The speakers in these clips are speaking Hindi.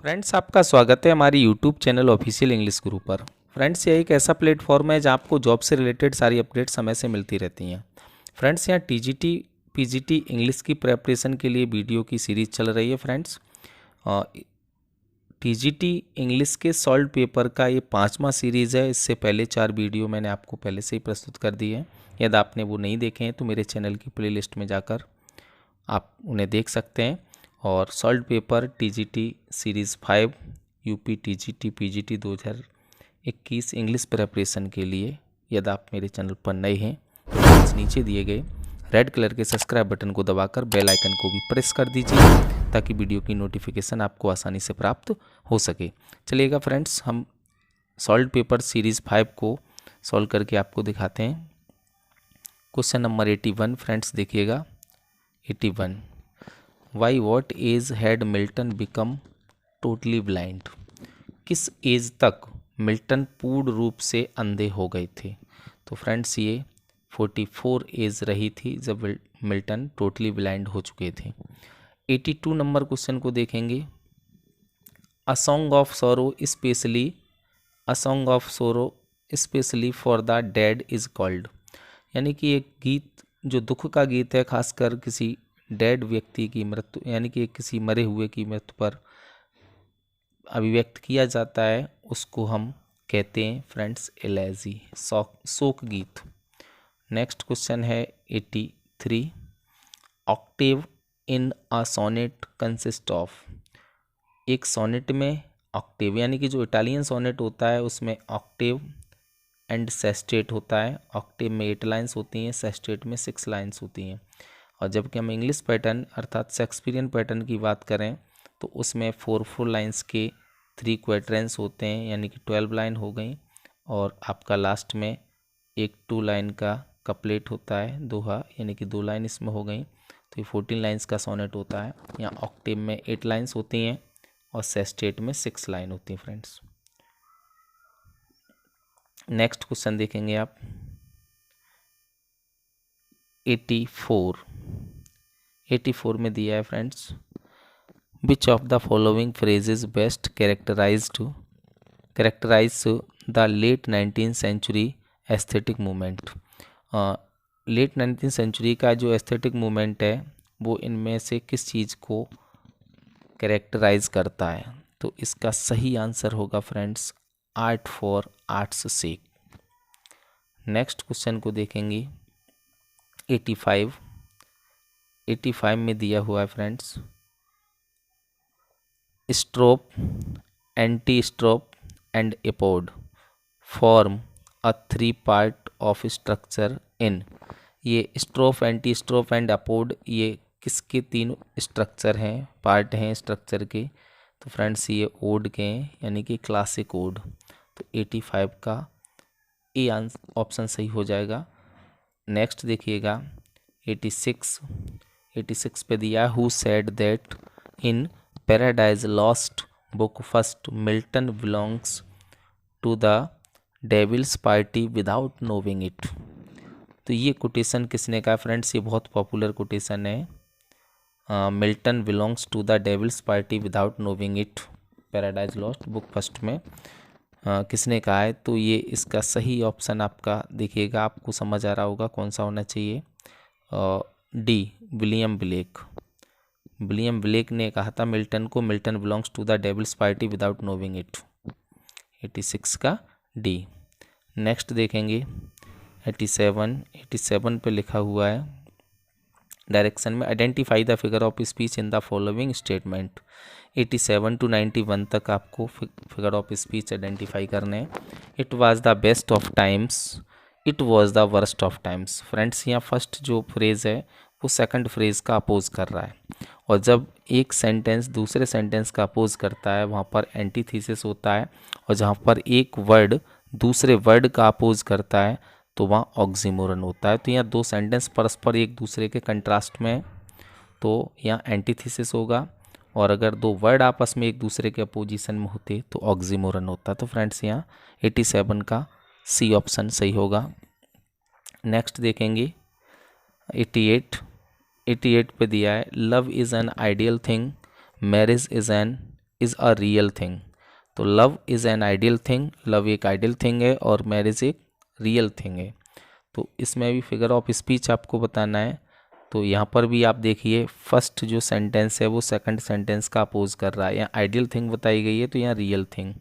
फ्रेंड्स, आपका स्वागत है हमारी यूट्यूब चैनल ऑफिशियल इंग्लिश गुरु पर। फ्रेंड्स, यह एक ऐसा प्लेटफॉर्म है जहां आपको जॉब से रिलेटेड सारी अपडेट समय से मिलती रहती हैं। फ्रेंड्स, यहाँ टीजीटी पीजीटी इंग्लिश की प्रेपरेशन के लिए वीडियो की सीरीज़ चल रही है। फ्रेंड्स, टीजीटी इंग्लिश के सॉल्व पेपर का ये 5वां सीरीज़ है। इससे पहले 4 वीडियो मैंने आपको पहले से ही प्रस्तुत कर दी है। यदि आपने वो नहीं देखे हैं तो मेरे चैनल की प्लेलिस्ट में जाकर आप उन्हें देख सकते हैं। और solve paper TGT series 5 UP TGT PGT 2021 English preparation के लिए यदि आप मेरे चैनल पर नए हैं तो नीचे दिए गए रेड कलर के सब्सक्राइब बटन को दबाकर बेल आइकन को भी प्रेस कर दीजिए ताकि वीडियो की नोटिफिकेशन आपको आसानी से प्राप्त हो सके। चलिएगा फ्रेंड्स, हम सॉल्व पेपर सीरीज़ 5 को सॉल्व करके आपको दिखाते हैं। क्वेश्चन नंबर 81 फ्रेंड्स देखिएगा। 81 by what age had Milton become totally blind. किस एज तक मिल्टन पूर्ण रूप से अंधे हो गए थे? तो फ्रेंड्स, ये 44 एज रही थी जब मिल्टन टोटली ब्लाइंड हो चुके थे। 82 नंबर क्वेश्चन को देखेंगे। अ सॉन्ग ऑफ सोरो specially for the dead is called. यानी कि एक गीत जो दुख का गीत है, खासकर किसी डेड व्यक्ति की मृत्यु यानी कि किसी मरे हुए की मृत्यु पर अभिव्यक्त किया जाता है, उसको हम कहते हैं फ्रेंड्स एलेजी, शोक गीत। नेक्स्ट क्वेश्चन है 83 octave in a sonnet consist of. एक सोनेट में ऑक्टेव यानी कि जो इटालियन सोनेट होता है उसमें ऑक्टेव एंड सेस्टेट होता है। ऑक्टेव में 8 लाइन्स होती हैं, सेस्टेट में 6 लाइन्स होती हैं। और जबकि हम इंग्लिश पैटर्न अर्थात शेक्सपियरियन पैटर्न की बात करें तो उसमें 4 लाइन्स के 3 क्वाड्रेंट्स होते हैं, यानी कि 12 लाइन हो गई। और आपका लास्ट में एक 2 लाइन का कपलेट होता है, दोहा, यानी कि 2 लाइन इसमें हो गई। तो ये 14 लाइन्स का सोनेट होता है। यहाँ ऑक्टेव में 8 लाइन्स होती हैं और सेस्टेट में 6 लाइन होती हैं फ्रेंड्स। नेक्स्ट क्वेश्चन देखेंगे आप 84 में दिया है friends, which of the following phrases best characterise the late 19th century aesthetic movement. Late 19th century का जो एस्थेटिक मूवमेंट है वो इनमें से किस चीज़ को कैरेक्टराइज करता है? तो इसका सही आंसर होगा friends art for art's sake. Next question को देखेंगे 85 में दिया हुआ है friends, strophe, antistrophe and epode form a 3 part of structure in. ये स्ट्रोप, एंटी स्ट्रोप एंड अपोड ये किसके 3 स्ट्रक्चर हैं, पार्ट हैं स्ट्रक्चर के? तो फ्रेंड्स ये ओड के हैं, यानी कि क्लासिक ओड। तो 85 का ए ऑप्शन सही हो जाएगा। नेक्स्ट देखिएगा 86 पे दिया who said that in Paradise Lost book first Milton belongs to the devil's party without knowing it. तो ये कोटेशन किसने कहा फ्रेंड्स? ये बहुत पॉपुलर कोटेशन है। Milton belongs to the devil's party without knowing it, Paradise Lost book first में किसने कहा है? तो ये इसका सही ऑप्शन आपका देखिएगा, आपको समझ आ रहा होगा कौन सा होना चाहिए। डी, विलियम ब्लेक ने कहा था मिल्टन को, Milton belongs to the devil's party without knowing it. 86 का डी। नेक्स्ट देखेंगे 87 पे लिखा हुआ है डायरेक्शन में identify the figure of speech in the following statement. 87 to 91 तक आपको फिगर ऑफ स्पीच आइडेंटिफाई करने हैं। It was the best of times, it was the worst of times. Friends, यहाँ फर्स्ट जो फ्रेज़ है वो सेकंड फ्रेज़ का अपोज कर रहा है, और जब एक सेंटेंस दूसरे सेंटेंस का अपोज करता है वहाँ पर एंटीथीसिस होता है, और जहाँ पर एक वर्ड दूसरे वर्ड का अपोज करता है तो वहाँ ऑक्सीमोरन होता है। तो यहाँ 2 सेंटेंस परस्पर एक दूसरे के कंट्रास्ट में, तो यहाँ एंटीथीसिस होगा, और अगर 2 वर्ड आपस में एक दूसरे के अपोजिशन में होते तो ऑक्सीमोरन होता। तो फ्रेंड्स यहाँ 87 का सी ऑप्शन सही होगा। नेक्स्ट देखेंगे 88 पे दिया है love is an ideal thing, marriage is an is a real thing. तो love is an ideal thing, love एक आइडियल थिंग है और मैरिज एक रियल थिंग है। तो इसमें भी फिगर ऑफ स्पीच आपको बताना है। तो यहाँ पर भी आप देखिए फर्स्ट जो सेंटेंस है वो सेकंड सेंटेंस का अपोज कर रहा है। यहाँ आइडियल थिंग बताई गई है तो यहाँ रियल थिंग,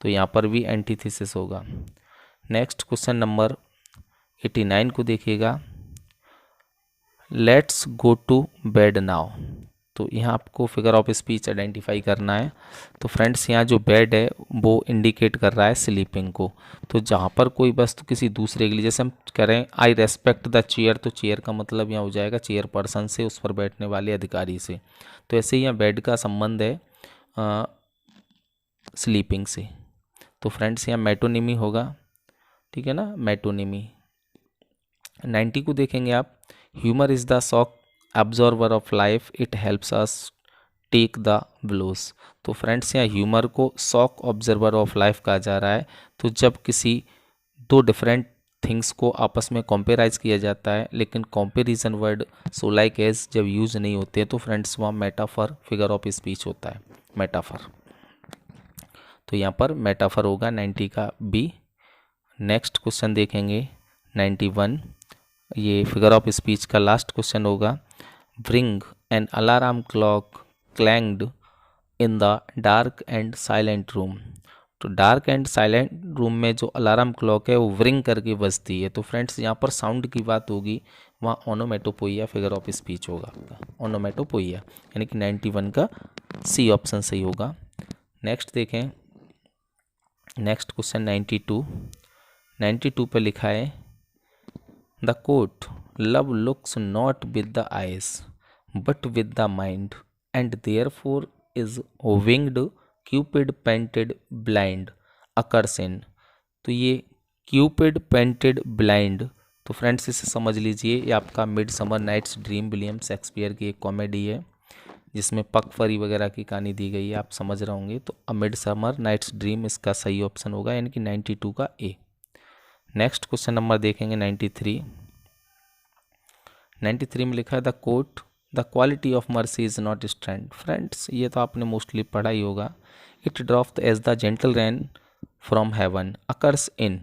तो यहाँ पर भी एंटीथेसिस होगा। नेक्स्ट क्वेश्चन नंबर 89 को देखिएगा, let's go to bed now. तो यहाँ आपको फिगर ऑफ स्पीच आइडेंटिफाई करना है। तो फ्रेंड्स यहाँ जो बेड है वो इंडिकेट कर रहा है स्लीपिंग को। तो जहाँ पर कोई वस्तु किसी दूसरे के लिए, जैसे हम करें आई रेस्पेक्ट द चेयर, तो चेयर का मतलब यहाँ हो जाएगा चेयर पर्सन से, उस पर बैठने वाले अधिकारी से। तो ऐसे ही यहाँ बेड का संबंध है स्लीपिंग से। तो फ्रेंड्स यहाँ मेटोनिमी होगा, ठीक है ना, मेटोनिमी। 90 को देखेंगे आप, humour is the shock absorber of life, it helps us take the blows. तो फ्रेंड्स यहाँ ह्यूमर को शॉक ऑब्जर्वर ऑफ लाइफ कहा जा रहा है। तो जब किसी दो डिफरेंट थिंग्स को आपस में कंपेराइज किया जाता है, लेकिन comparison word so like as जब यूज नहीं होते हैं, तो फ्रेंड्स वहाँ मेटाफर फिगर ऑफ स्पीच होता है, मेटाफर। तो यहाँ पर मेटाफर होगा 90 का बी। नेक्स्ट क्वेश्चन देखेंगे 91, ये फिगर ऑफ स्पीच का लास्ट क्वेश्चन होगा, bring an alarm clock clanged in the dark and silent room. तो डार्क एंड साइलेंट रूम में जो अलार्म क्लॉक है वो व्रिंग करके बजती है। तो फ्रेंड्स यहाँ पर साउंड की बात होगी, वहाँ ओनोमेटोपोइया फिगर ऑफ स्पीच होगा आपका, ओनोमेटोपोइया, यानी कि 91 का सी ऑप्शन सही होगा। नेक्स्ट देखें, नेक्स्ट क्वेश्चन 92 पे लिखा है, the quote love looks not with the eyes but with the mind and therefore is winged Cupid painted blind occurs in. तो ये क्यूपिड पेंटेड ब्लाइंड, तो फ्रेंड्स इसे समझ लीजिए, ये आपका Midsummer Night's Dream William Shakespeare की एक कॉमेडी है जिसमें पगफरी वगैरह की कहानी दी गई है, आप समझ रहे होंगे। तो a Midsummer Night's Dream इसका सही ऑप्शन होगा, यानी कि 92 का ए। नेक्स्ट क्वेश्चन नंबर देखेंगे 93 में लिखा है, the quote the quality of mercy is not strength. Friends ये तो आपने मोस्टली पढ़ा ही होगा, it dropped as the gentle rain from heaven occurs in.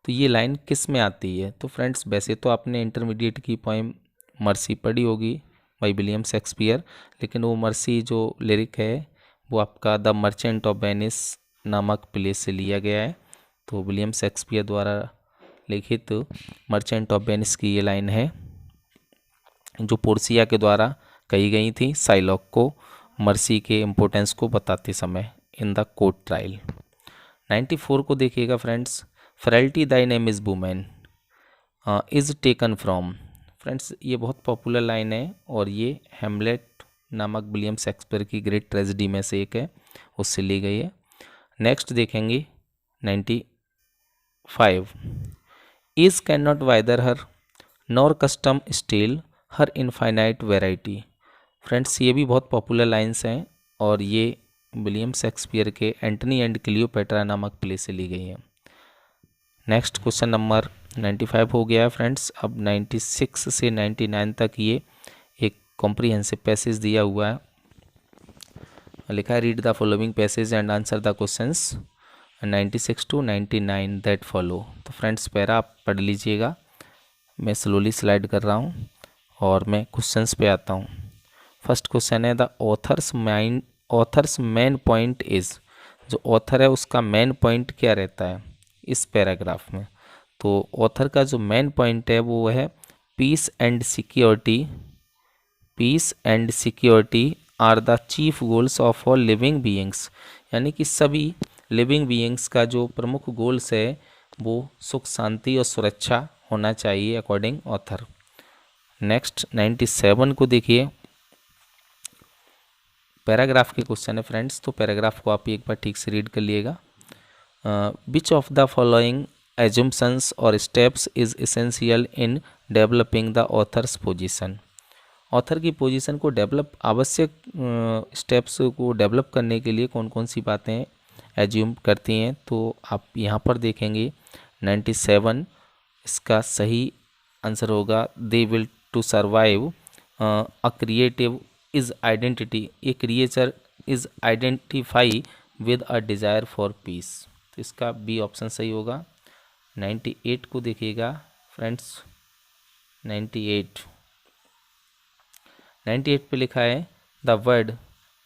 तो ये लाइन किस में आती है? तो फ्रेंड्स वैसे तो आपने इंटरमीडिएट की पोएम मर्सी पढ़ी होगी बाई विलियम शेक्सपियर, लेकिन वो मर्सी जो लिरिक है वो आपका द मर्चेंट ऑफ वेनिस नामक प्ले से लिया गया है। तो विलियम शेक्सपियर द्वारा लिखित मर्चेंट ऑफ वेनिस की ये लाइन है जो पोर्सिया के द्वारा कही गई थी साइलॉक को मर्सी के इम्पोर्टेंस को बताते समय इन द कोर्ट ट्रायल। 94 को देखिएगा friends, frailty Dai name is women is taken from. Friends ये बहुत पॉपुलर लाइन है और ये हेमलेट नामक विलियम शेक्सपियर की ग्रेट ट्रेजेडी में से एक है, उससे ली गई है। नेक्स्ट देखेंगे 95, age cannot wither her nor custom stale her infinite variety. Friends ये भी बहुत पॉपुलर लाइन्स हैं और ये विलियम शेक्सपियर के एंटनी एंड क्लियोपेट्रा नामक प्ले से ली गई हैं। नेक्स्ट क्वेश्चन नंबर 95 हो गया है फ्रेंड्स। अब 96 से 99 तक ये एक कॉम्प्रिहेंसिव पैसेज दिया हुआ है, लिखा है read the following passage and answer the questions 96 to 99 that follow. तो फ्रेंड्स पैरा आप पढ़ लीजिएगा, मैं स्लोली स्लाइड कर रहा हूँ और मैं क्वेश्चंस पे आता हूँ। फर्स्ट क्वेश्चन है the author's main point is. जो ऑथर है उसका मेन पॉइंट क्या रहता है इस पैराग्राफ में? तो ऑथर का जो मेन पॉइंट है वो है peace and security are the chief goals of all living beings. यानी कि सभी लिविंग बीइंग्स का जो प्रमुख गोल्स है वो सुख शांति और सुरक्षा होना चाहिए अकॉर्डिंग ऑथर। नेक्स्ट 97 को देखिए, पैराग्राफ के क्वेश्चन है फ्रेंड्स, तो पैराग्राफ को आप एक बार ठीक से रीड कर लिएगा। Which of the following assumptions और steps is essential in developing the author's position. Author की पोजीशन को डेवलप, आवश्यक स्टेप्स को डेवलप करने के लिए कौन कौन सी बातें एज्यूम करती हैं? तो आप यहाँ पर देखेंगे 97 इसका सही आंसर होगा they will to survive a creative is identity. ये creature is identify with a desire for peace. तो इसका बी ऑप्शन सही होगा। 98 को देखिएगा फ्रेंड्स, 98 पे लिखा है the word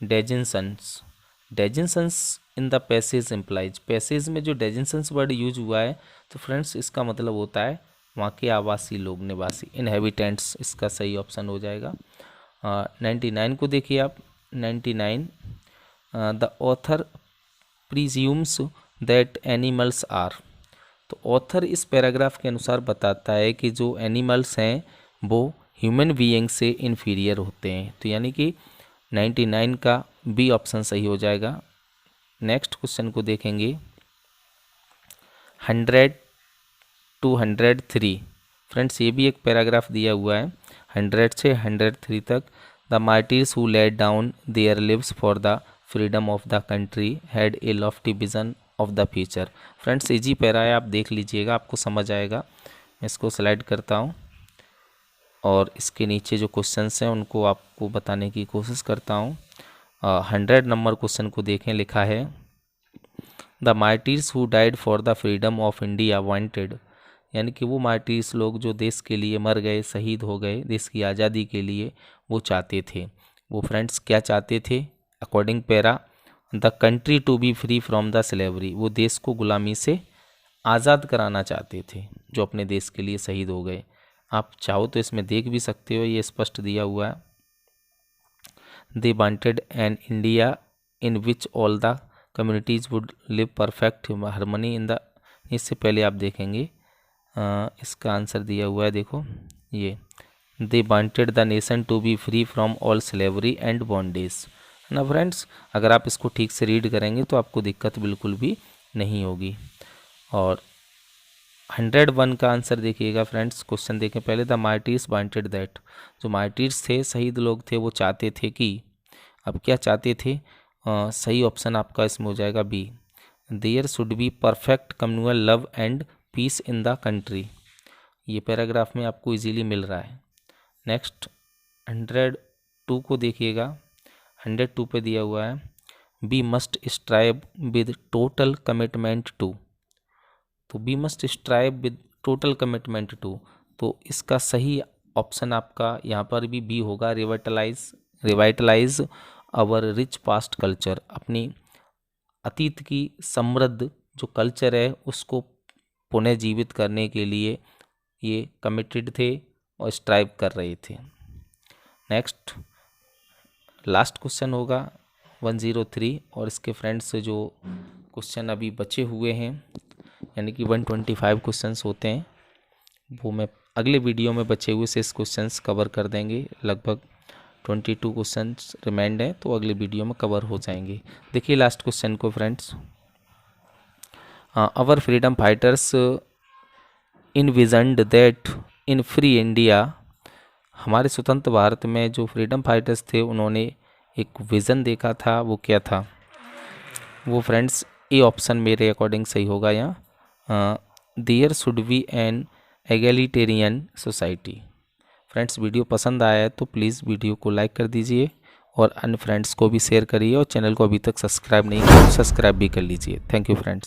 denizens. Denizens in the passage implies, passage में जो डेजिनसन्स वर्ड यूज हुआ है तो फ्रेंड्स इसका मतलब होता है वहाँ के आवासी लोग, निवासी, इनहेबिटेंट्स। इसका सही ऑप्शन हो जाएगा। 99 को देखिए आप। 99 the author presumes that animals are. तो ऑथर इस पैराग्राफ के अनुसार बताता है कि जो एनिमल्स हैं वो ह्यूमन बीइंग से इन्फीरियर होते हैं। तो यानी कि 99 का बी ऑप्शन सही हो जाएगा। नेक्स्ट क्वेश्चन को देखेंगे 100 to 103। फ्रेंड्स ये भी एक पैराग्राफ दिया हुआ है 100 से 103 तक। The martyrs who laid down their lives for the freedom of the country had a lofty vision of the future. Friends easy para है, आप देख लीजिएगा, आपको समझ आएगा। मैं इसको स्लाइड करता हूँ और इसके नीचे जो क्वेश्चंस हैं उनको आपको बताने की कोशिश करता हूँ। 100 नंबर क्वेश्चन को देखें, लिखा है the martyrs who died for the freedom of India wanted. यानी कि वो मार्टिर्स लोग जो देश के लिए मर गए, शहीद हो गए, देश की आज़ादी के लिए, वो चाहते थे, वो फ्रेंड्स क्या चाहते थे? According para, the country to be free from the slavery. वो देश को गुलामी से आज़ाद कराना चाहते थे जो अपने देश के लिए शहीद हो गए। आप चाहो तो इसमें देख भी सकते हो, ये स्पष्ट दिया हुआ है। They wanted an India in which all the communities would live perfect harmony in the. इससे पहले आप देखेंगे इसका आंसर दिया हुआ है, देखो ये, they wanted the nation to be free from all slavery and bondage ना फ्रेंड्स। अगर आप इसको ठीक से रीड करेंगे तो आपको दिक्कत बिल्कुल भी नहीं होगी। और 101 का आंसर देखिएगा फ्रेंड्स। क्वेश्चन देखें पहले, द मार्टिर्स वांटेड दैट। जो मार्टिर्स थे, शहीद लोग थे, वो चाहते थे कि, अब क्या चाहते थे? सही ऑप्शन आपका इसमें हो जाएगा B, there should be perfect communal love and peace in the country. ये पैराग्राफ में आपको इजीली मिल रहा है। नेक्स्ट 102 को देखिएगा। 102 पे दिया हुआ है B must strive with total commitment to. तो B must strive with total commitment to, तो इसका सही ऑप्शन आपका यहाँ पर भी बी होगा, revitalise our rich past culture. अपनी अतीत की समृद्ध जो कल्चर है उसको पुनः जीवित करने के लिए ये कमिटेड थे और स्ट्राइव कर रहे थे। नेक्स्ट लास्ट क्वेश्चन होगा 103, और इसके फ्रेंड्स जो क्वेश्चन अभी बचे हुए हैं, यानी कि 125 क्वेश्चंस होते हैं, वो मैं अगले वीडियो में बचे हुए से क्वेश्चंस कवर कर देंगे। लगभग 22 क्वेश्चंस रिमाइंड हैं, तो अगले वीडियो में कवर हो जाएंगे। देखिए लास्ट क्वेश्चन को friends, our freedom fighters envisioned that in free India. हमारे स्वतंत्र भारत में जो फ्रीडम फाइटर्स थे उन्होंने एक विज़न देखा था, वो क्या था? वो फ्रेंड्स ए ऑप्शन मेरे अकॉर्डिंग सही होगा यहाँ, there should be an egalitarian society. Friends video पसंद आया है तो प्लीज़ वीडियो को लाइक कर दीजिए और अन्य फ्रेंड्स को भी शेयर करिए, और चैनल को अभी तक सब्सक्राइब नहीं किया तो सब्सक्राइब भी कर लीजिए। Thank you friends.